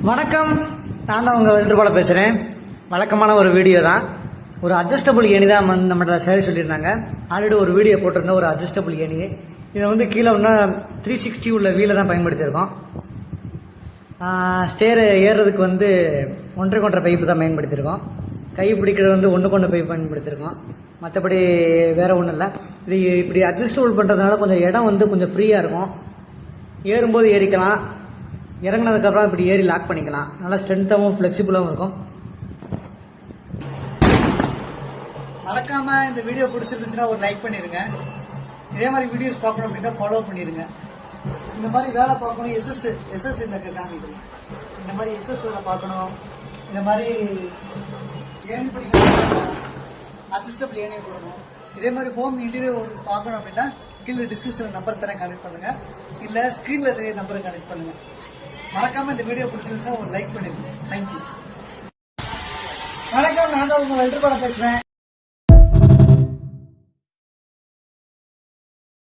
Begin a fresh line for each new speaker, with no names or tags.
வணக்கம், நான் தான் உங்கள் வெல்ட்ருபால பேசுகிறேன். வழக்கமான ஒரு வீடியோ தான். ஒரு அட்ஜஸ்டபிள் ஏணி தான் நம்மகிட்ட சேவை சொல்லியிருந்தாங்க. ஆல்ரெடி ஒரு வீடியோ போட்டிருந்தேன், ஒரு அட்ஜஸ்டபிள் ஏணி. இதை கீழே இன்னும் 360 உள்ள வீலை தான் பயன்படுத்தியிருக்கோம். ஸ்டேர் ஏறுறதுக்கு 1.5 பைப்பு தான் பயன்படுத்தியிருக்கோம். கை பிடிக்கிறது 1 பைப் பயன்படுத்தியிருக்கோம். மற்றபடி வேறு ஒன்றும் இல்லை. இது இப்படி அட்ஜஸ்டபிள் பண்ணுறதுனால கொஞ்சம் இடம் கொஞ்சம் ஃப்ரீயாக இருக்கும். ஏறும்போது ஏறிக்கலாம், இறங்கினதுக்கப்புறம் இப்படி ஏறி லாக் பண்ணிக்கலாம். நல்லா ஸ்ட்ரென்த்தாகவும் ஃப்ளெக்சிபிளாகவும் இருக்கும். மறக்காம இந்த வீடியோ பிடிச்சிருந்துச்சுன்னா ஒரு லைக் பண்ணிடுங்க. இதே மாதிரி வீடியோஸ் பார்க்கணும் அப்படின்னா ஃபாலோ பண்ணிடுங்க. இந்த மாதிரி வேலை பார்க்கணும், எஸ்எஸ் இந்த காமிக்குது. இந்த மாதிரி எஸ்எஸ் வேலை பார்க்கணும், இந்த மாதிரி ஏணி படிக்கணும், அட்ஜஸ்டபிள் ஏணியை கொடுக்கணும். இதே மாதிரி ஹோம் இன்டீரியர் பார்க்கணும் அப்படின்னா கீழே டிஸ்கிரிப்ஷன் நம்பர் தரேன், கனெக்ட் பண்ணுங்க. இல்லை ஸ்க்ரீனில் தெரிய நம்பரை கனெக்ட் பண்ணுங்க. மறக்காம இந்த வீடியோ பிடிச்சிருந்துச்சா ஒரு லைக் பண்ணிடுங்க. தேங்க்யூ. வணக்கம், நான் தான் உங்க வெல்ட்ருபால பேசுறேன்.